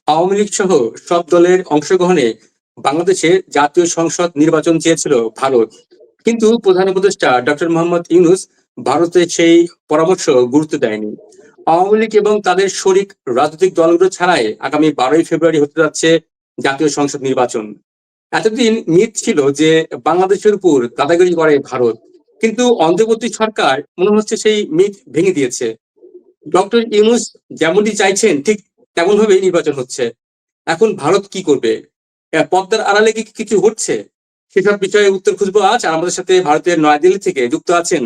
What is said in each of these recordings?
আওয়ামী লীগ সহ সব দলের অংশগ্রহণে বাংলাদেশে জাতীয় সংসদ নির্বাচন চেয়েছিল ভারত, কিন্তু প্রধান উপদেষ্টা ডক্টর মোহাম্মদ ইউনূস ভারতের সেই পরামর্শ গুরুত্ব দেয়নি। আওয়ামী লীগ এবং তাদের শরিক রাজনৈতিক দলগুলো ছাড়াই আগামী 12ই ফেব্রুয়ারি হতে যাচ্ছে জাতীয় সংসদ নির্বাচন। এতদিন মিথ ছিল যে বাংলাদেশের উপর দাদাগিরি করে ভারত, কিন্তু অন্তর্বর্তী সরকার মনে হচ্ছে সেই মিথ ভেঙে দিয়েছে। ডক্টর ইউনূস যেমনটি চাইছেন ঠিক তেমন ভাবেই নির্বাচন হচ্ছে। এখন ভারত কি করবে? পদ্মার আড়ালে কি কিছু ঘটছে? সেসব বিষয়ে উত্তর খুঁজবো আজ। আর আমাদের সাথে ভারতের নয়াদিল্লি থেকে যুক্ত আছেন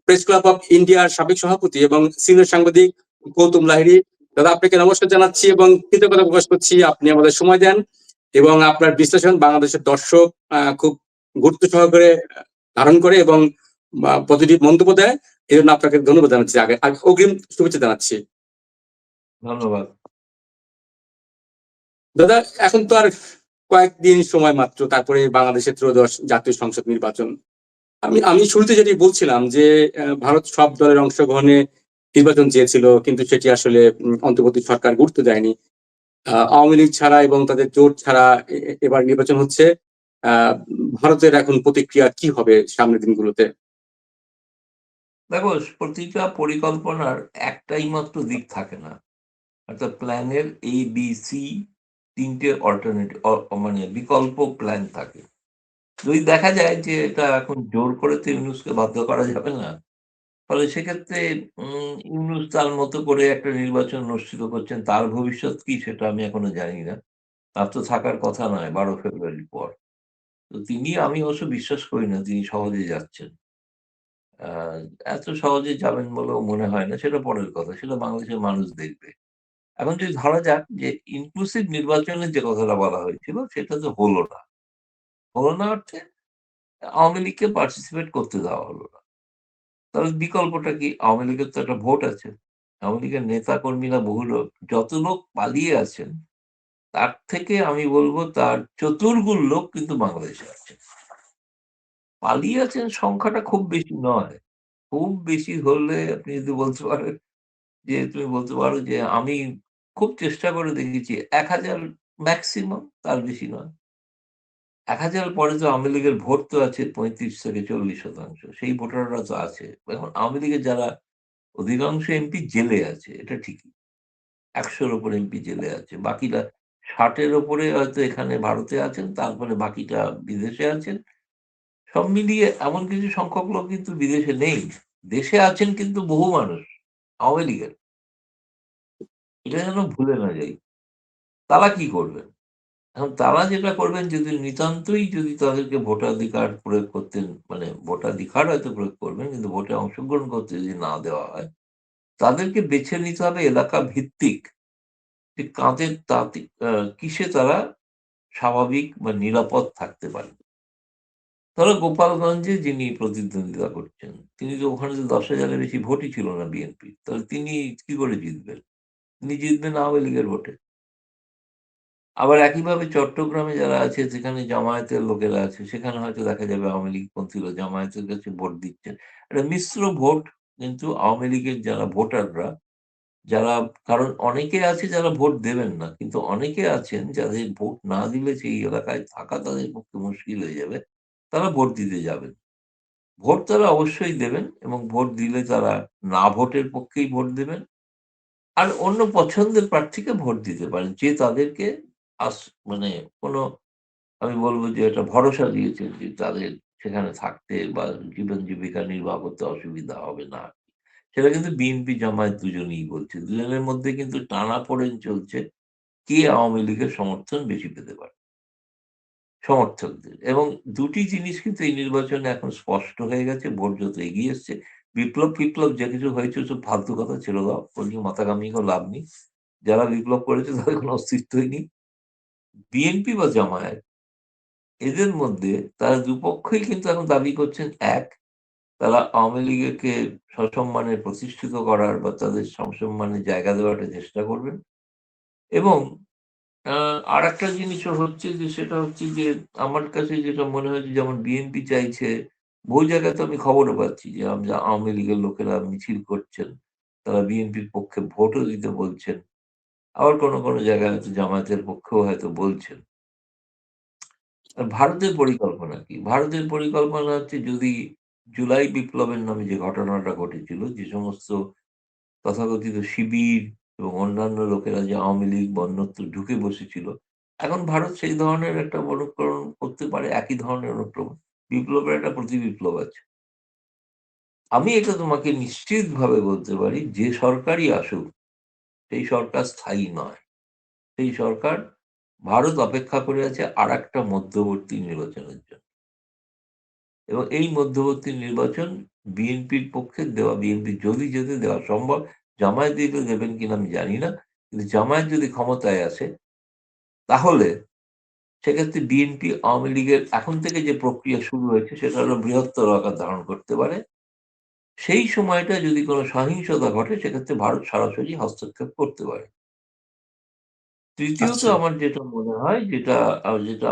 প্রেস ক্লাব অফ ইন্ডিয়ার সাবেক সভাপতি এবং সিনিয়র সাংবাদিক গৌতম লাহিড়ী। দাদা, আপনাকে নমস্কার জানাচ্ছি এবং কৃতজ্ঞতা প্রকাশ করছি আপনি আমাদের সময় দেন এবং আপনার বিশ্লেষণ বাংলাদেশের দর্শক খুব গুরুত্ব সহকারে ধারণ করে এবং পজিটিভ মন্তব্য দেয়। এই জন্য আপনাকে ধন্যবাদ জানাচ্ছি, আগে আগে অগ্রিম শুভেচ্ছা জানাচ্ছি। ধন্যবাদ। দাদা, এখন তো আর কয়েকদিন সময় মাত্র, তারপরে বাংলাদেশের ত্রয়োদশ জাতীয় সংসদ নির্বাচন। আমি আমি শুরুতে যেটি বলছিলাম যে ভারত সব দলের অংশগ্রহণে নির্বাচন চেয়েছিল, কিন্তু সেটি আসলে অন্তর্বর্তী সরকার গুরুত্ব দেয়নি। আওয়ামী লীগ ছাড়া এবং তাদের জোট ছাড়া এবার নির্বাচন হচ্ছে। ভারতের এখন প্রতিক্রিয়া কি হবে সামনের দিনগুলোতে? দেখো, প্রতিটা পরিকল্পনার একটাই মাত্র দিক থাকে না। অর্থাৎ প্ল্যানের ABC 3টে অল্টারনেটিভ মানে বিকল্প প্ল্যান থাকে। যদি দেখা যায় যে এটা এখন জোর করে তো ইউনূসকে বাধ্য করা যাবে না। ফলে সেক্ষেত্রে ইউনূস তার মতো করে একটা নির্বাচন অনুষ্ঠিত করছেন। তার ভবিষ্যৎ কি সেটা আমি এখনো জানি না। তার তো থাকার কথা নয় 12 ফেব্রুয়ারির পর। তো আমি অবশ্য বিশ্বাস করি না তিনি সহজে যাচ্ছেন। আ এত সহজে যাবেন বলেও মনে হয় না। সেটা পরের কথা। সেটা বাংলাদেশের মানুষ দেখবে। এখন যদি ধরা যাক যে ইনক্লুসিভ নির্বাচনের যে কথাটা বলা হয়েছিল সেটা তো হলো না। হলো না অর্থে আওয়ামী লীগকে পার্টিসিপেট করতে দেওয়া হলো না। তাহলে বিকল্পটা কি? আওয়ামী লীগের তো একটা ভোট আছে। আওয়ামী লীগের নেতা-কর্মীরা বহু লোক, যত লোক পালিয়ে আছেন তার থেকে আমি বলব তার চতুর্গুণ লোক কিন্তু বাংলাদেশে আছে। পালিয়ে আছেন সংখ্যাটা খুব বেশি নয়। খুব বেশি হলে আপনি যদি বলতে পারেন যে তুমি বলতে পারো যে আমি খুব চেষ্টা করে দেখেছি ১,০০০ ম্যাক্সিমাম, তার বেশি নয়। ১,০০০ পরে তো আওয়ামী লীগের ভোট তো আছে ৩৫-৪০%। সেই ভোটাররা তো আছে। এখন আওয়ামী লীগের যারা অধিকাংশ এমপি জেলে আছে, এটা ঠিকই। ১০০ র উপর এমপি জেলে আছে। বাকিরা ৬০ এর উপরে হয়তো এখানে ভারতে আছেন, তারপরে বাকিটা বিদেশে আছেন। সব মিলিয়ে এমন কিছু সংখ্যক লোক কিন্তু বিদেশে নেই। দেশে আছেন কিন্তু বহু মানুষ আওয়ামী লীগের। এটা যেন ভুলে না যাই। তারা কি করবেন? এখন তারা যেটা করবেন, যদি নিতান্তই যদি তাদেরকে ভোটাধিকার প্রয়োগ করতে, মানে ভোটাধিকার হয়তো প্রয়োগ করবেন, কিন্তু ভোটে অংশগ্রহণ করতে যদি না দেওয়া হয়, তাদেরকে বেছে নিতে হবে এলাকা ভিত্তিক যে কাদের তাতে কিসে তারা স্বাভাবিক বা নিরাপদ থাকতে পারে। ধরো গোপালগঞ্জে যিনি প্রতিদ্বন্দ্বিতা করছেন, তিনি তো ওখানে তো ১০,০০০ এর বেশি ভোটই ছিল না বিএনপির। তাহলে তিনি কি করে জিতবেন? তিনি জিতবেন আওয়ামী লীগের ভোটে। আবার একইভাবে চট্টগ্রামে যারা আছে, যেখানে জামায়াতের লোকেরা আছে, সেখানে হয়তো দেখা যাবে আওয়ামী লীগপন্থী লোক জামায়াতের কাছে ভোট দিচ্ছেন। একটা মিশ্র ভোট, কিন্তু আওয়ামী লীগের যারা ভোটাররা, যারা, কারণ অনেকে আছে যারা ভোট দেবেন না। কিন্তু অনেকে আছেন যাদের ভোট না দিলে সেই এলাকায় থাকা তাদের পক্ষে মুশকিল হয়ে যাবে। তারা ভোট দিতে যাবেন। ভোট তারা অবশ্যই দেবেন এবং ভোট দিলে তারা না ভোটের পক্ষেই ভোট দেবেন। আর অন্য পছন্দের প্রার্থীকে ভোট দিতে পারেন। যে তাদেরকে আস মানে কোনো, আমি বলব যে এটা ভরসা দিয়েছে যে তাদের সেখানে থাকতে বা জীবন জীবিকা নির্বাহ করতে অসুবিধা হবে না। সেটা কিন্তু বিএনপি জামায়াত দুজনেই বলছে। দুজনের মধ্যে কিন্তু টানাপোড়েন চলছে। কে আওয়ামী লীগের সমর্থন বেশি পেতে পারে? সমর্থকদের। এবং ২ টি জিনিস কিন্তু এই নির্বাচনে এখন স্পষ্ট হয়ে গেছে ভোট যত এগিয়ে এসছে। বিপ্লব-টিপ্লব যা কিছু হয়েছে ওসব ফালতু কথা, ছেড়ে দাও। ও নিয়ে মাথা ঘামিয়ে কোনো লাভ নেই। যারা বিপ্লব করেছে তাদের কোনো অস্তিত্বই নেই। বিএনপি বা জামায়াত, এদের মধ্যে তারা দুপক্ষই কিন্তু এখন দাবি করছেন এক, তারা আওয়ামী লীগকে সসম্মানে প্রতিষ্ঠিত করার বা তাদের সসম্মানে জায়গা দেওয়াটা চেষ্টা করবেন। এবং আ আরেকটা জিনিসও হচ্ছে যে সেটা হচ্ছে যে আমার কাছে যেটা মনে হয়েছে, যেমন বিএনপি চাইছে, বহু জায়গায় তো আমি খবরও পাচ্ছি যে আওয়ামী লীগের লোকেরা মিছিল করছেন। তারা বিএনপির পক্ষে ভোটও দিতে বলছেন। আবার কোনো জায়গায় হয়তো জামায়াতের পক্ষেও হয়তো বলছেন। আর ভারতের পরিকল্পনা কি? ভারতের পরিকল্পনা হচ্ছে যদি জুলাই বিপ্লবের নামে যে ঘটনাটা ঘটেছিল, যে সমস্ত তথাকথিত শিবির এবং অন্যান্য লোকেরা যে আওয়ামী লীগ বা অন্যত্র ঢুকে বসেছিল, এখন ভারত সেই ধরনের একটা অনুকরণ করতে পারে, একই ধরনের অনুক্রমণ। বিপ্লবের একটা প্রতিবিপ্লব আছে। আমি এটা তোমাকে নিশ্চিতভাবে বলতে পারি, যে সরকারই আসুক, সেই সরকার স্থায়ী নয়। সেই সরকার, ভারত অপেক্ষা করে আছে আরেকটা মধ্যবর্তী নির্বাচনের জন্য। এবং এই মধ্যবর্তী নির্বাচন বিএনপির পক্ষে দেওয়া, বিএনপি যদি যেতে দেওয়া সম্ভব, জামায়াত দিতে দেবেন কিনা আমি জানি না। কিন্তু জামায়াত যদি ক্ষমতায় আসে, তাহলে সেক্ষেত্রে বিএনপি আওয়ামী লীগের এখন থেকে যে প্রক্রিয়া শুরু হয়েছে সেটা হলো বৃহত্তর আকার ধারণ করতে পারে। সেই সময়টা যদি কোনো সহিংসতা ঘটে, সেক্ষেত্রে ভারত সরাসরি হস্তক্ষেপ করতে পারে। তৃতীয়ত আচ্ছা। আমার যেটা মনে হয়, যেটা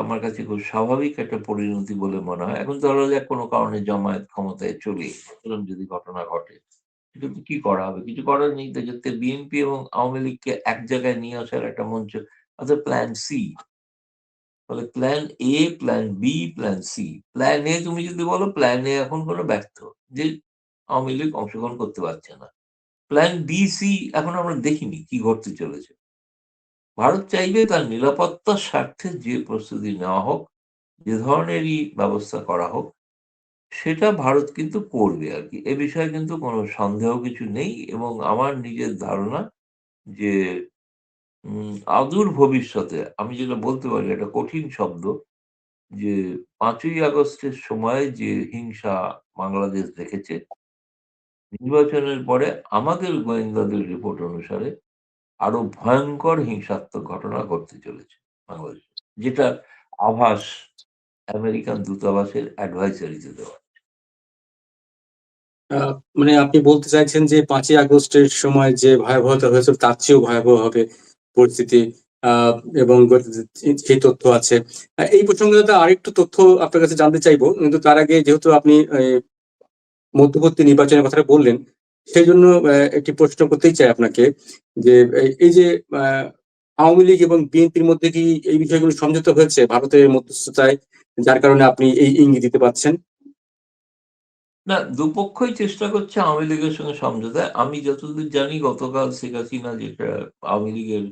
আমার কাছে খুব স্বাভাবিক একটা পরিণতি বলে মনে হয়। এখন ধরা যাক কোনো কারণে জামায়াত ক্ষমতায় চলে এলো, এরকম যদি ঘটনা ঘটে, সেক্ষেত্রে কি করা হবে? কিছু করার নেই। তো যাতে বিএনপি এবং আওয়ামী লীগকে এক জায়গায় নিয়ে আসার একটা মঞ্চ, অর্থাৎ প্ল্যান সি। ফলে plan A, plan B, plan C. Plan A তুমি যদি বলো, প্ল্যান এ এখন কোনো ব্যর্থ। যে আওয়ামী লীগ অংশগ্রহণ করতে পারছে না। প্ল্যান বি, সি এখন আমরা দেখিনি কি ঘটতে চলেছে। ভারত চাইবে তার নিরাপত্তার স্বার্থে যে প্রস্তুতি নেওয়া হোক, যে ধরনেরই ব্যবস্থা করা হোক, সেটা ভারত কিন্তু করবে আরকি। এ বিষয়ে কিন্তু কোনো সন্দেহ কিছু নেই, এবং আমার নিজের ধারণা যে অদূর ভবিষ্যতে আমি যেটা বলতে পারি, একটা কঠিন শব্দ, যে ৫ই আগস্টের সময় যে হিংসা বাংলাদেশ দেখেছে, নির্বাচনের পরে আমাদের গোয়েন্দাদের রিপোর্ট অনুসারে আরো ভয়ংকর হিংসাত্মক ঘটনা ঘটতে চলেছে বাংলাদেশে। যেটার আভাস আমেরিকান দূতাবাসের অ্যাডভাইসারিতে দেওয়া। আ মানে আপনি বলতে চাইছেন যে ৫ই আগস্টের সময় যে ভয়াবহতা হয়েছিল তার চেয়েও ভয়াবহ হবে পরিস্থিতি। আ এবং সেই তথ্য আছে। এই প্রসঙ্গে হয়তো আরেকটু তথ্য আপনার কাছে জানতে চাইবো। কিন্তু তার আগে যেহেতু আপনি মধ্যবর্তী নির্বাচনের কথাটা বললেন, সেজন্য একটি প্রশ্ন করতেই চাই আপনাকে যে, এই যে আ আওয়ামী লীগ এবং বিএনপির মধ্যে কি এই বিষয়গুলো সমঝোতা হয়েছে ভারতের মধ্যস্থতায়? যার কারণে আপনি এই ইঙ্গিত দিতে পারছেন? না, দুপক্ষই চেষ্টা করছে আওয়ামী লীগের সঙ্গে সমঝোতায়। আমি যতদূর জানি, গতকাল শেখ হাসিনা যেটা আওয়ামী লীগের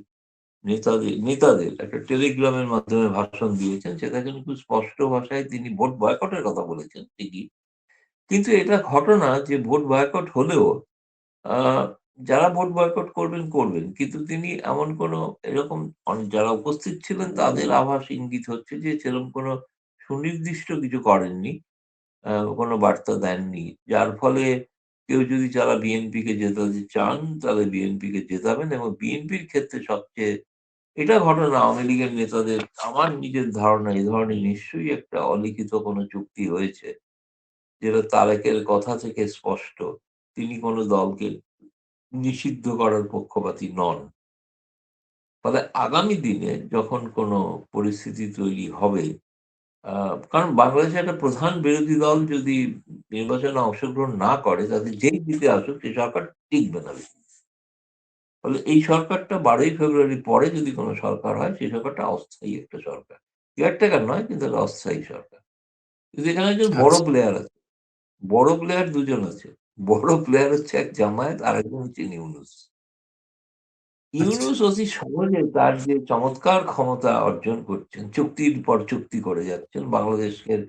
নেতাদের একটা টেলিগ্রামের মাধ্যমে ভাষণ দিয়েছেন, সেখানে কিন্তু স্পষ্ট ভাষায় তিনি ভোট বয়কটের কথা বলেছেন ঠিকই। কিন্তু এটা ঘটনা যে ভোট বয়কট হলেও আ যারা ভোট বয়কট করবেন, করবেন। কিন্তু তিনি এমন কোনো এরকম যারা উপস্থিত ছিলেন তাদের আভাস ইঙ্গিত হচ্ছে যে সেরকম কোনো সুনির্দিষ্ট কিছু করেননি। কোনো বার্তা দেননি। যার ফলে কেউ যদি যারা বিএনপিকে জেতাতে চান, তাহলে বিএনপিকে জেতাবেন, এবং বিএনপির ক্ষেত্রে সবচেয়ে এটা ঘটনা, আওয়ামী লীগের নেতাদের, আমার নিজের ধারণা, এ ধরনের নিশ্চয়ই একটা অলিখিত কোনো চুক্তি হয়েছে, যেটা তারেকের কথা থেকে স্পষ্ট। তিনি কোনো দলকে নিষিদ্ধ করার পক্ষপাতী নন। ফলে আগামী দিনে যখন কোনো পরিস্থিতি তৈরি হবে, আ কারণ বাংলাদেশে একটা প্রধান বিরোধী দল যদি নির্বাচনে অংশগ্রহণ না করে, তাতে যেই জিতে আসুক সেই সরকার টিকবে না বেশি। ফলে এই সরকারটা ১২ই ফেব্রুয়ারির পরে যদি কোনো সরকার হয়, সেই সরকারটা অস্থায়ী একটা সরকার। কেয়ারটেকার নয়, কিন্তু একটা অস্থায়ী সরকার। কিন্তু এখানে একজন বড় আচ্ছা, প্লেয়ার আছে। বড় প্লেয়ার ২ জন আছে। বড় প্লেয়ার হচ্ছে এক জামায়াত, আরেকজন হচ্ছেন ইউনূস। আচ্ছা, ইউনূস অতি সহজে তার যে চমৎকার ক্ষমতা অর্জন করছেন, চুক্তির পর চুক্তি করে যাচ্ছেন। বাংলাদেশের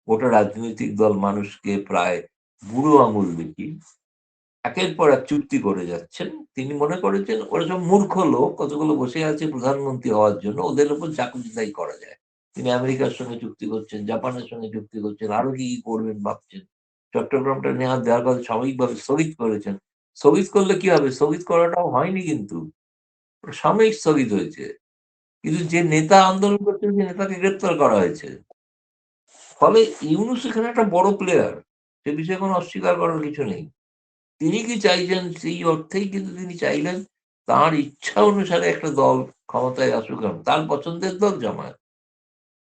গোটা রাজনৈতিক দল মানুষকে প্রায় বুড়ো আঙুল দেখিয়ে একের পর এক চুক্তি করে যাচ্ছেন। তিনি মনে করেছেন ওরা সব মূর্খ লোক, কতগুলো বসে আছে প্রধানমন্ত্রী হওয়ার জন্য, ওদের উপর যা খুশি তাই করা যায়। তিনি আমেরিকার সঙ্গে চুক্তি করছেন, জাপানের সঙ্গে চুক্তি করছেন, আরো কি করবেন ভাবছেন। চট্টগ্রামটা দেওয়ার কথা স্বাভাবিকভাবে স্থগিত করেছেন। স্থগিত করলে কি হবে? স্থগিত করাটাও হয়নি কিন্তু। সাময়িক স্থগিত হয়েছে। কিন্তু যে নেতা আন্দোলন করছেন, যে নেতাকে গ্রেপ্তার করা হয়েছে। ফলে ইউনূস এখানে একটা বড় প্লেয়ার। সে বিষয়ে কোনো অস্বীকার করার কিছু নেই। তিনি কি চাইছেন, সেই অর্থেই কিন্তু তিনি চাইলেন তার ইচ্ছা অনুসারে একটা দল ক্ষমতায় আসুক। তার পছন্দের দল জামায়াত,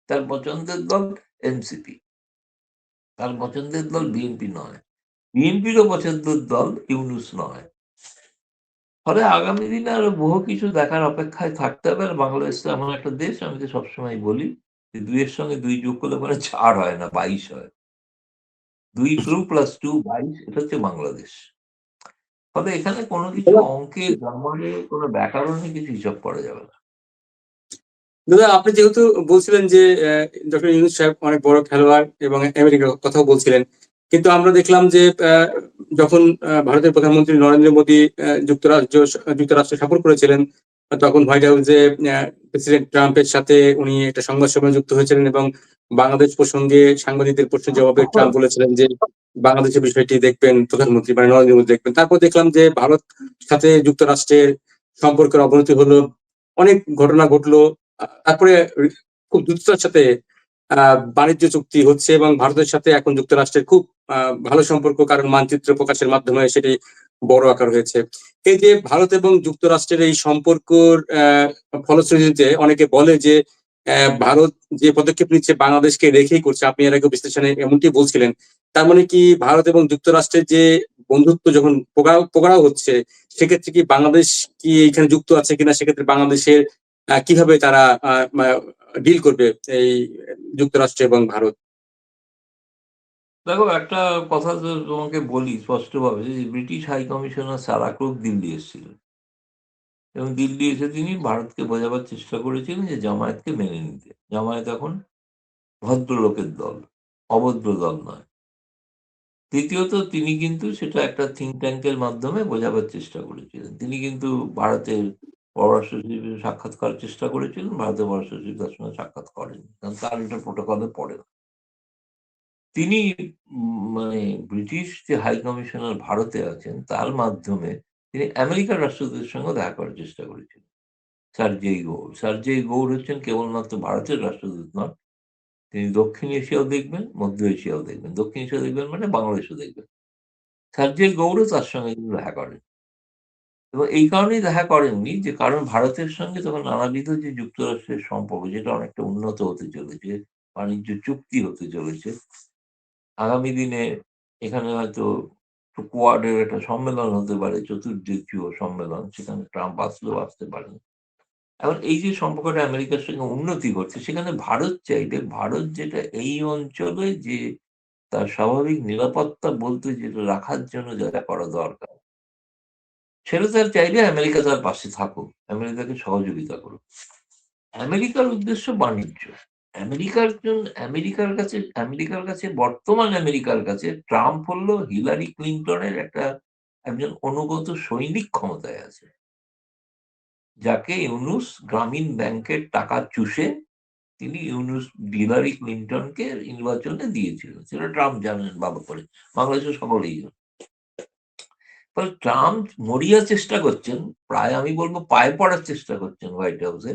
তার পছন্দের দল এনসিপি, তার পছন্দের দল বিএনপি নয়। বিএনপিরও পছন্দের দল ইউনূস নয়। ফলে আগামী দিনে আরো বহু কিছু দেখার অপেক্ষায় থাকতে হবে। আর বাংলাদেশ তো এমন একটা দেশ, আমি তো সবসময় বলি যে ২ এর সঙ্গে ২ যোগ করলে পরে ৪ হয় না, ২২ হয়। ২ + ২ ২২, এটা হচ্ছে বাংলাদেশ। ফলে এখানে কোনো কিছু দাদা অঙ্কে, গ্রামারে, কোনো ব্যাকরণে কিছু হিসাব করা যাবে না। দাদা, আপনি যেহেতু বলছিলেন যে ডক্টর ইউনূস সাহেব অনেক বড় খেলোয়াড় এবং আমেরিকার কথাও বলছিলেন, কিন্তু আমরা দেখলাম যে যখন ভারতের প্রধানমন্ত্রী নরেন্দ্র মোদী যুক্তরাষ্ট্র সফর করেছিলেন, তখন হোয়াইট হাউসে প্রেসিডেন্ট ট্রাম্পের সাথে উনি একটা সংবাদ সম্মেলনে যুক্ত হয়েছিলেন এবং বাংলাদেশ প্রসঙ্গে সাংবাদিকদের প্রশ্নের জবাবে ট্রাম্প বলেছিলেন যে বাংলাদেশের বিষয়টি দেখবেন প্রধানমন্ত্রী মানে নরেন্দ্র মোদী দেখবেন। তারপর দেখলাম যে ভারত সাথে যুক্তরাষ্ট্রের সম্পর্কের অবনতি হলো, অনেক ঘটনা ঘটলো। তারপরে খুব দ্রুততার সাথে বাণিজ্য চুক্তি হচ্ছে এবং ভারতের সাথে এখন যুক্তরাষ্ট্রের খুব ভালো সম্পর্ক, কারণ মানচিত্র প্রকাশের মাধ্যমে সেটি বড় আকার হয়েছে। এই যে ভারত এবং যুক্তরাষ্ট্রের এই সম্পর্কর ফলশ্রুতিতে অনেকে বলে যে ভারত যে পদক্ষেপ নিচ্ছে বাংলাদেশকে রেখেই করছে। আপনি এর আগে বিশ্লেষণে এমনটি বলছিলেন। তার মানে কি ভারত এবং যুক্তরাষ্ট্রের যে বন্ধুত্ব যখন প্রগাঢ় হচ্ছে, সেক্ষেত্রে কি বাংলাদেশ কি এইখানে যুক্ত আছে কিনা, সেক্ষেত্রে বাংলাদেশের কিভাবে তারা ডিল করবে এই যুক্তরাষ্ট্র এবং ভারত? দেখো, একটা কথা তো তোমাকে বলি স্পষ্টভাবে যে British high commissioner Sarah Crook Delhi এসেছিলেন এবং দিল্লি এসে তিনি ভারতকে বোঝাবার চেষ্টা করেছিলেন যে জামায়াতকে মেনে নিতে। জামায়াত এখন ভদ্রলোকের দল, অভদ্র দল নয়। দ্বিতীয়ত, তিনি কিন্তু সেটা একটা থিঙ্ক ট্যাঙ্কের মাধ্যমে বোঝাবার চেষ্টা করেছিলেন। তিনি কিন্তু ভারতের পররাষ্ট্র সচিবের সাক্ষাৎ করার চেষ্টা করেছিলেন। ভারতের পররাষ্ট্র সচিব তার সঙ্গে সাক্ষাৎ করেননি। কারণ তার এটা প্রোটোকলে পড়ে না। তিনি মানে ব্রিটিশ যে হাই কমিশনার ভারতে আছেন, তার মাধ্যমে তিনি আমেরিকার রাষ্ট্রদূতের সঙ্গে দেখা করার চেষ্টা করেছিলেন। সার্জেই গৌর। সার্জেই গৌর হচ্ছেন কেবলমাত্র ভারতের রাষ্ট্রদূত নন। তিনি দক্ষিণ এশিয়াও দেখবেন, মধ্য এশিয়াও দেখবেন। দক্ষিণ এশিয়া দেখবেন মানে বাংলাদেশও দেখবেন। সার্জেই গৌরও তার সঙ্গে কিন্তু দেখা করেন। এবং এই কারণেই দেখা করেননি যে কারণ ভারতের সঙ্গে তখন নানাবিধ যে যুক্তরাষ্ট্রের সম্পর্ক, যেটা অনেকটা উন্নত হতে চলেছে, বাণিজ্য চুক্তি হতে চলেছে। আগামী দিনে এখানে হয়তো কোয়াডের একটা সম্মেলন হতে পারে, চতুর্দেশীয় সম্মেলন। সেখানে ট্রাম্প আসলেও আসতে পারেন। এখন এই যে সম্পর্কটা আমেরিকার সঙ্গে উন্নতি ঘটছে, সেখানে ভারত চাইলে, ভারত যেটা এই অঞ্চলে যে তার স্বাভাবিক নিরাপত্তা বলতে যেটা রাখার জন্য যা যা করা দরকার, সেটা তার চাইলে আমেরিকা তার পাশে থাকুক, আমেরিকাকে সহযোগিতা করুক। আমেরিকার উদ্দেশ্য বাণিজ্য। আমেরিকার কাছে বর্তমান আমেরিকার কাছে ট্রাম্প হল হিলারি ক্লিনটনের একজন অনুগত সৈনিক ক্ষমতায় আছে, যাকে ইউনুস গ্রামীণ ব্যাংকের টাকা চুষে তিনি হিলারি ক্লিনটনকে নির্বাচনে দিয়েছিলেন। সেটা ট্রাম্প জানেন ভালো করে, বাংলাদেশের সকলেই জানেন। ফলে ট্রাম্প মরিয়া চেষ্টা করছেন, প্রায় আমি বলবো পায়ে পড়ার চেষ্টা করছেন হোয়াইট হাউসে।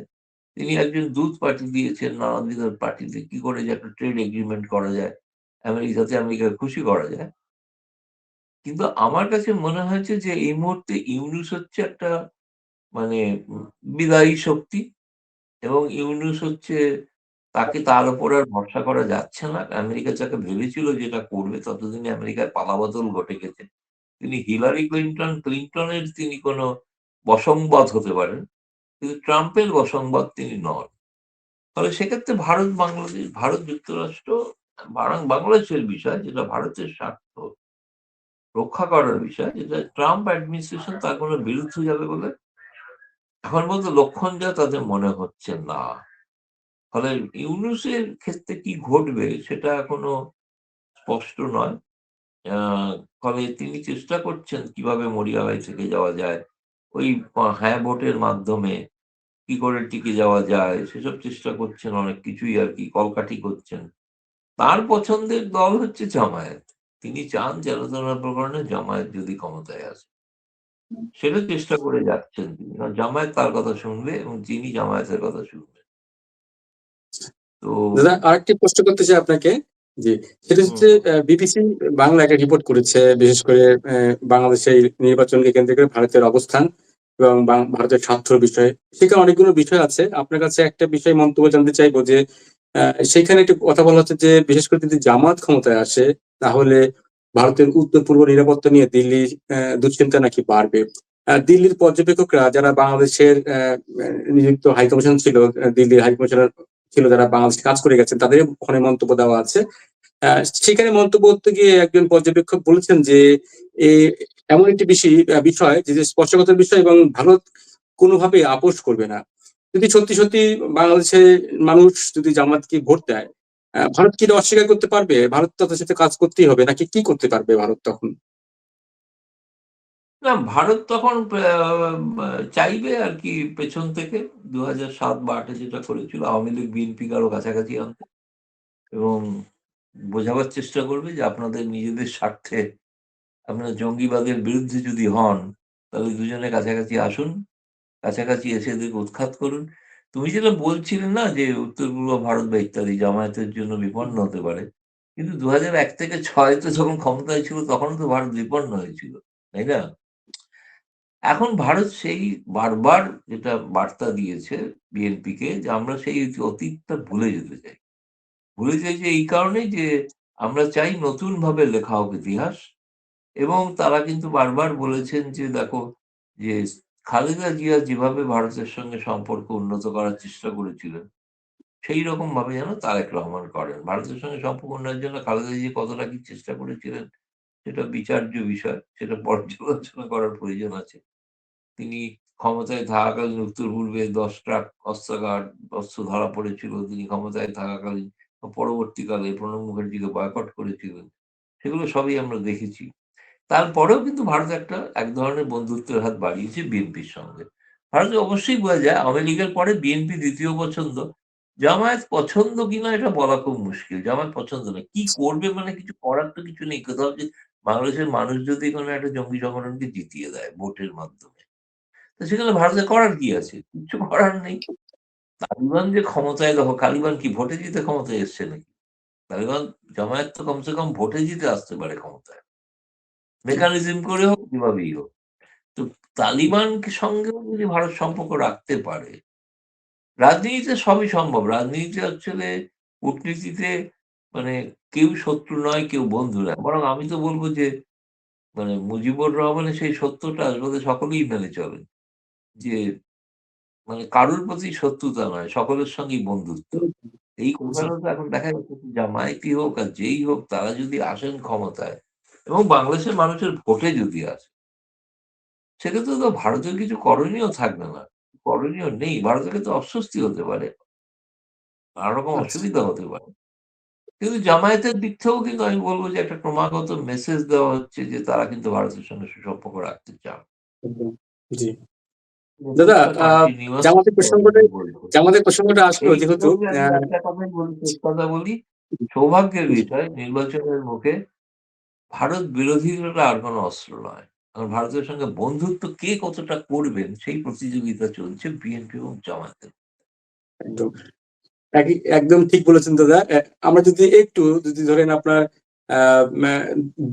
তিনি একজন দূত পাঠিয়ে দিয়েছেন নানাবিধ পার্টিতে, কি করে যে একটা ট্রেড এগ্রিমেন্ট করা যায়, আমেরিকাকে খুশি করা যায়। কিন্তু আমার কাছে মনে হয়েছে যে এই মুহূর্তে ইউনুস হচ্ছে একটা মানে বিদায়ী শক্তি এবং ইউনুস হচ্ছে, তার উপর আর ভরসা করা যাচ্ছে না। আমেরিকা যাকে ভেবেছিল যেটা করবে, ততদিনে আমেরিকায় পালাবদল ঘটে গেছে। তিনি হিলারি ক্লিনটনের তিনি কোনো বশংবাদ হতে পারেন, কিন্তু ট্রাম্পের বশংবাদ তিনি নন। ফলে সেক্ষেত্রে ভারত যুক্তরাষ্ট্র বরং বাংলাদেশের বিষয়, যেটা ভারতের স্বার্থ রক্ষা করার বিষয়, যেটা ট্রাম্প অ্যাডমিনিস্ট্রেশন তার কোনো বিরুদ্ধে যাবে বলে এখন পর্যন্ত লক্ষণ যা তাদের মনে হচ্ছে না। ফলে ইউনূসের ক্ষেত্রে কি ঘটবে সেটা এখনো স্পষ্ট নয়। ফলে তিনি চেষ্টা করছেন কিভাবে মরিয়ালায় থেকে যাওয়া যায়, ওই হ্যাঁ ভোটের মাধ্যমে কি করে টিকে যাওয়া যায়, সেসব চেষ্টা করছেন, অনেক কিছুই আর কি কলকাঠি করছেন। তার পছন্দের দল হচ্ছে জামায়াত। তিনি চান জেলাতলা প্রকরণে জামায়াত যদি ক্ষমতায় আসে। সেটা চেষ্টা করে যাচ্ছেন তিনি। কারণ জামায়াত তার কথা শুনবে এবং তিনি জামায়াতের কথা শুনবেন। তো দাদা, আরেকটি প্রশ্ন করতে চাই আপনাকে। জি, সেটা হুম, হচ্ছে বিবিসি বাংলা একটা রিপোর্ট করেছে, বিশেষ করে বাংলাদেশের এই নির্বাচনকে কেন্দ্র করে ভারতের অবস্থান এবং ভারতের স্বার্থের বিষয়ে। সেখানে অনেকগুলো বিষয় আছে। আপনার কাছে একটা বিষয় মন্তব্য জানতে চাইবো যে সেখানে একটি কথা বলা হচ্ছে যে বিশেষ করে যদি জামাত ক্ষমতায় আসে, তাহলে ভারতের উত্তর পূর্ব নিরাপত্তা নিয়ে দিল্লি দুশ্চিন্তা নাকি বাড়বে। দিল্লির পর্যবেক্ষকরা যারা বাংলাদেশের নিযুক্ত হাইকমিশন ছিল, দিল্লির হাইকমিশনার ছিল যারা বাংলাদেশে কাজ করে গেছেন, তাদের ওখানে মন্তব্য দেওয়া আছে। সেখানে মন্তব্য করতে গিয়ে একজন পর্যবেক্ষক বলেছেন যে এমন একটি বিষয় যে স্পর্শকাতর বিষয়, এবং ভারত কোনোভাবে আপোষ করবে না। যদি সত্যি সত্যি বাংলাদেশের মানুষ যদি জামাতকে ভোট দেয়, ভারত কি এটা অস্বীকার করতে পারবে? ভারত তাদের সাথে কাজ করতেই হবে, নাকি কি করতে পারবে ভারত তখন? না, ভারত তখন চাইবে আর কি পেছন থেকে ২০০৭ বা ৮ যেটা করেছিল আওয়ামী লীগ বিএনপিকে আরো কাছাকাছি আনতে এবং বোঝাবার চেষ্টা করবে যে আপনাদের নিজেদের স্বার্থে আপনারা জঙ্গিবাদের বিরুদ্ধে যদি হন, তাহলে দুজনে কাছাকাছি আসুন। কাছাকাছি এসে এদেরকে উৎখাত করুন। তুমি যেটা বলছিলে না যে উত্তর-পূর্ব ভারত বা ইত্যাদি জামায়াতের জন্য বিপন্ন হতে পারে। কিন্তু ২০০১ থেকে ৬ তে যখন ক্ষমতায় ছিল তখনও তো ভারত বিপন্ন হয়েছিল। তাই না? এখন ভারত সেই বারবার যেটা বার্তা দিয়েছে বিএনপিকে যে আমরা সেই অতীতটা ভুলে যেতে চাই। ভুলে চাইছি এই কারণেই যে আমরা চাই নতুনভাবে লেখা হোক ইতিহাস এবং তারা কিন্তু বারবার বলেছেন যে দেখো যে খালেদা জিয়া যেভাবে ভারতের সঙ্গে সম্পর্ক উন্নত করার চেষ্টা করেছিলেন, সেই রকম ভাবে যেন তারেক রহমান করেন। ভারতের সঙ্গে সম্পর্ক উন্নয়নের জন্য খালেদা জিয়া কতটা কি চেষ্টা করেছিলেন সেটা বিচার্য বিষয়। সেটা পর্যালোচনা করার প্রয়োজন আছে। তিনি ক্ষমতায় থাকাকালীন উত্তর-পূর্বে ১০ ট্রাক অস্ত্রাগার, অস্ত্র ধরা পড়েছিল। তিনি ক্ষমতায় থাকাকালীন পরবর্তীকালে প্রণব মুখার্জিকে বয়কট করেছিলেন। সেগুলো সবই আমরা দেখেছি। তারপরেও কিন্তু ভারত এক ধরনের বন্ধুত্বের হাত বাড়িয়েছে বিএনপির সঙ্গে। ভারতে অবশ্যই বোঝা যায় আওয়ামী লীগের পরে বিএনপি ২য় পছন্দ। জামায়াত পছন্দ কিনা এটা বলা খুব মুশকিল। জামায়াত পছন্দ না। কি করবে মানে কিছু করার তো কিছু নেই। কোথাও যে বাংলাদেশের মানুষ যদি কোনো একটা জঙ্গি সংগঠনকে জিতিয়ে দেয় ভোটের মাধ্যমে, তো সেখানে ভারতের করার কি আছে? কিচ্ছু করার নেই। তালিবান যে ক্ষমতায় দেখো, তালিবান কি ভোটে জিতে ক্ষমতায় এসছে নাকি? তালিবান জামায়াত তো কমসে কম ভোটে জিতে আসতে পারে ক্ষমতায়। মেকানিজম করে হোক, যেভাবেই হোক। তো তালিবানকে সঙ্গেও যদি ভারত সম্পর্ক রাখতে পারে, রাজনীতিতে সবই সম্ভব। রাজনীতিতে আসলে কূটনীতিতে মানে কেউ শত্রু নয়, কেউ বন্ধু নয়। বরং আমি তো বলব যে মুজিবুর রহমানের সেই সত্যটা আসলে সকলেই মেনে চলেন। যে কারোর প্রতি শত্রুতা নয়, সকলের সঙ্গেই বন্ধুত্ব। এই জি। কথাটা তো এখন দেখা যাচ্ছে যে জামায়াতই হোক আর যেই হোক তারা যদি আসেন ক্ষমতায় এবং বাংলাদেশের মানুষের ভোটে যদি আসে, সেক্ষেত্রে তো ভারতের কিছু করণীয় থাকবে না। করণীয় নেই। ভারতের ক্ষেত্রে অস্বস্তি হতে পারে। নানা রকম আচ্ছা। অসুবিধা হতে পারে। কিন্তু জামায়াতের দিক থেকেও কিন্তু আমি বলব যে একটা ক্রমাগত মেসেজ দেওয়া হচ্ছে যে তারা কিন্তু ভারতের সঙ্গে সুসম্পর্ক রাখতে চান। একদম। জি। দাদা, মেসেজটা কন্টিনিউয়াস জামাতের প্রসঙ্গটা বলছে। জামাতের প্রসঙ্গটা আসলো এই যেহেতু সঙ্গে আমি একটা কথাই বলি, শেষ কথা বলি। সৌভাগ্যের বিষয় নির্বাচনের মুখে ভারত বিরোধীরা আর কোনো অস্ত্র নয়। কারণ ভারতের সঙ্গে বন্ধুত্ব কে কতটা করবেন সেই প্রতিযোগিতা চলছে বিএনপি এবং জামায়াতের। একদম একদম ঠিক বলেছেন দাদা। আমরা যদি ধরেন আপনার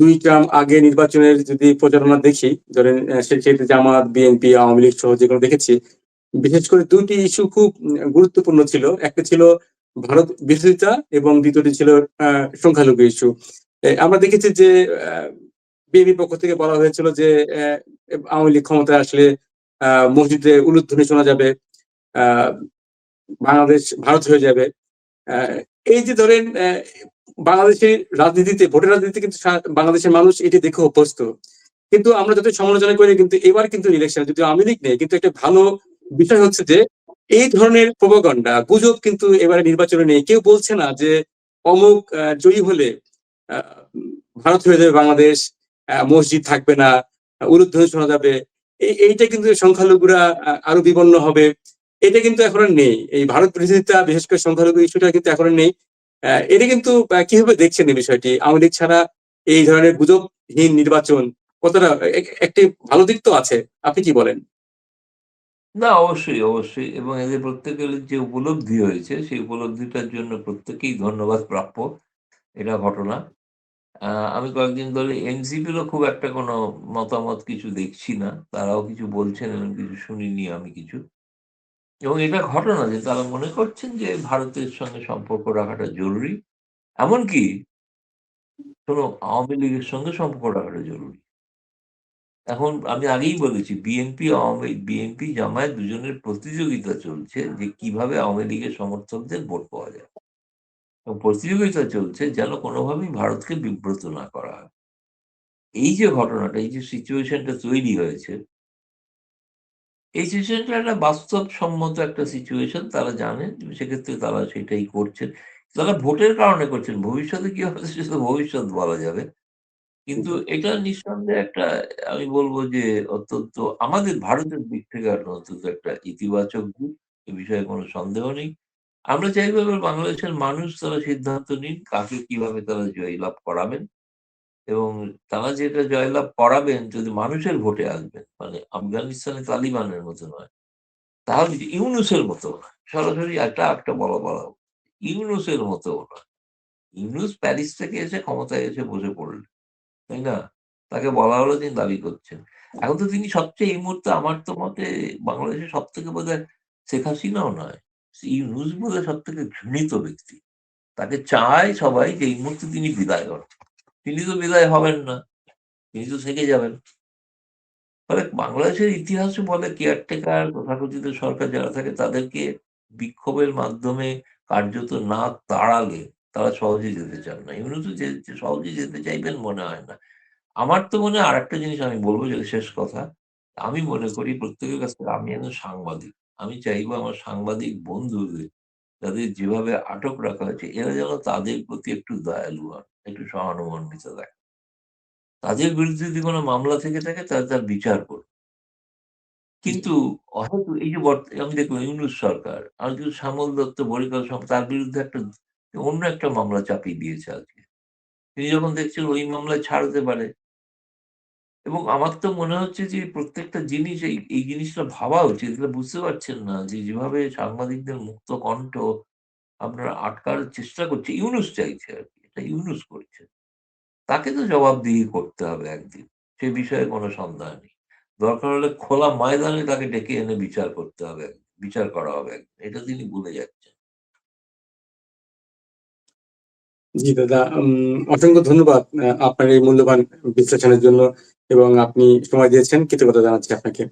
২ টার্ম আগে নির্বাচনের যদি প্রচারণা দেখি, ধরেন সেক্ষেত্রে জামাত, বিএনপি, আওয়ামী লীগ সহ যেগুলো দেখেছি, বিশেষ করে ২ টি ইস্যু খুব গুরুত্বপূর্ণ ছিল। একটা ছিল ভারত বিরোধিতা এবং দ্বিতীয়টি ছিল সংখ্যালঘু ইস্যু। আমরা দেখেছি যে বিএনপির পক্ষ থেকে বলা হয়েছিল যে আওয়ামী লীগ ক্ষমতায় আসলে মসজিদে উলুধ্বনি শোনা যাবে, আহ বাংলাদেশ ভারত হয়ে যাবে। আহ, এই যে ধরেন বাংলাদেশের রাজনীতিতে, ভোটের রাজনীতিতে কিন্তু বাংলাদেশের মানুষ এটি দেখে অভ্যস্ত। কিন্তু আমরা যত সমালোচনা করি, কিন্তু এবার কিন্তু ইলেকশন যদি আওয়ামী লীগ নেই, কিন্তু একটা ভালো বিষয় হচ্ছে যে এই ধরনের প্রোপাগান্ডা, গুজব কিন্তু এবারে নির্বাচনে নেই। কেউ বলছে না যে অমুক জয়ী হলে আহ, ভারত হয়ে যাবে বাংলাদেশ, মসজিদ থাকবে না, উলুধ্বনি শোনা যাবে। এইটা কিন্তু সংখ্যালঘুরা আরো বিপন্ন হবে। এটা কিন্তু এখন আর নেই। এই ভারত বিরোধিতা, বিশেষ করে সংখ্যালঘু ইস্যুটা কিন্তু এখন আর নেই। এটা কিন্তু কিভাবে দেখছেন এই বিষয়টি? আওয়ামী লীগ ছাড়া এই ধরনের গুজবহীন নির্বাচন কতটা একটি ভালো দিক তো আছে, আপনি কি বলেন? না, অবশ্যই, অবশ্যই এবং এদের প্রত্যেকের যে উপলব্ধি হয়েছে সেই উপলব্ধিটার জন্য প্রত্যেকেই ধন্যবাদ প্রাপ্য। এটা ঘটনা। আ আমি কয়েকদিন ধরে এনসিপিরও খুব একটা কোনো মতামত কিছু দেখছি না। তারাও কিছু বলছেন এবং কিছু শুনিনি আমি কিছু। এবং এটা ঘটনা যে তারা মনে করছেন যে ভারতের সঙ্গে সম্পর্ক রাখাটা জরুরি। এমনকি আওয়ামী লীগের সঙ্গে সম্পর্ক রাখাটা জরুরি। এখন আমি আগেই বলেছি বিএনপি জামায়াত দুজনের প্রতিযোগিতা চলছে যে কিভাবে আওয়ামী লীগের সমর্থকদের ভোট পাওয়া যায়। এবং প্রতিযোগিতা চলছে যেন কোনোভাবেই ভারতকে বিব্রত না করা হয়। এই যে ঘটনাটা, এই যে সিচুয়েশনটা তৈরি হয়েছে, এই সিচুয়েশনটা একটা বাস্তবসম্মত একটা সিচুয়েশন। তারা জানেন, সেক্ষেত্রে তারা সেটাই করছেন। তারা ভোটের কারণে করছেন। ভবিষ্যতে কি হবে সেটা ভবিষ্যৎ বলা যাবে। কিন্তু এটা নিঃসন্দেহে একটা, আমি বলব যে অত্যন্ত আমাদের ভারতের দিক থেকে অত্যন্ত একটা ইতিবাচক দিক। এ বিষয়ে কোনো সন্দেহ নেই। আমরা চাইবো এবার বাংলাদেশের মানুষ তারা সিদ্ধান্ত নিন কাকে কিভাবে তারা জয়লাভ করাবেন এবং তারা যেটা জয়লাভ করাবেন যদি মানুষের ভোটে আসবেন, মানে আফগানিস্তানে তালিবানের মতো নয়। তাহলে ইউনূসের মতো নয়। সরাসরি একটা বলা হোক। ইউনূসের মতো নয়। ইউনূস প্যারিস থেকে এসে ক্ষমতায় এসে বসে পড়লেন। তাই না? তাকে বলা হলো তিনি দাবি করছেন। এখন তো তিনি সবচেয়ে এই মুহূর্তে আমার তো মতে বাংলাদেশের সবথেকে বোধহয় শেখ হাসিনাও নয়। ইউনূস বোধহয় সবথেকে ঘৃণিত ব্যক্তি। তাকে চায় সবাই যে এই মুহূর্তে তিনি বিদায় হন। তিনি তো বিদায় হবেন না। তিনি তো থেকে যাবেন। ফলে বাংলাদেশের ইতিহাসে বলে কেয়ারটেকার তথাকথিত সরকার যারা থাকে তাদেরকে বিক্ষোভের মাধ্যমে কার্যত না তাড়ালে তারা সহজে যেতে চান না। ইউনূসও সহজে যেতে চাইবেন মনে হয় না। আমার তো মনে হয় আরেকটা জিনিস আমি বলব যেটা শেষ কথা। আমি মনে করি প্রত্যেকের কাছ থেকে আমি একজন সাংবাদিক। আমি চাইবো আমার সাংবাদিক বন্ধুদের তাদের যেভাবে আটক রাখা হয়েছে এরা যেন তাদের প্রতি একটু দয়ালু হন, একটু সহানুভূতিশীল দেখেন। তাদের বিরুদ্ধে যদি কোনো মামলা থেকে থাকে তাহলে তার বিচার করুন। জি, কিন্তু হয়তো এই যে আমি দেখলাম ইউনূস সরকার আর কিন্তু শ্যামল দত্ত বরিকাল তার বিরুদ্ধে অন্য একটা মামলা চাপিয়ে দিয়েছে আজকে। তিনি যখন দেখছেন ওই মামলায় ছাড় হতে পারে এবং আমার তো মনে হচ্ছে যে প্রত্যেকটা জিনিস এই জিনিসটা ভাবা উচিত। এগুলো বুঝতে পারছেন না যে যেভাবে সাংবাদিকদের মুক্ত কণ্ঠ আপনারা আটকার চেষ্টা করছে, ইউনূস চাইছে আরকি। এটা ইউনূস করছে। তাকে তো জবাবদিহি করতে হবে একদিন। সে বিষয়ে কোনো সন্দেহ নেই। দরকার হলে খোলা ময়দানে তাকে ডেকে এনে বিচার করতে হবে। বিচার করা হবে একদিন। এটা তিনি ভুলে যাচ্ছেন। জি দাদা, অসংখ্য ধন্যবাদ আপনার এই মূল্যবান বিশ্লেষণের জন্য এবং আপনি সময় দিয়েছেন। কৃতজ্ঞতা জানাচ্ছি আপনাকে।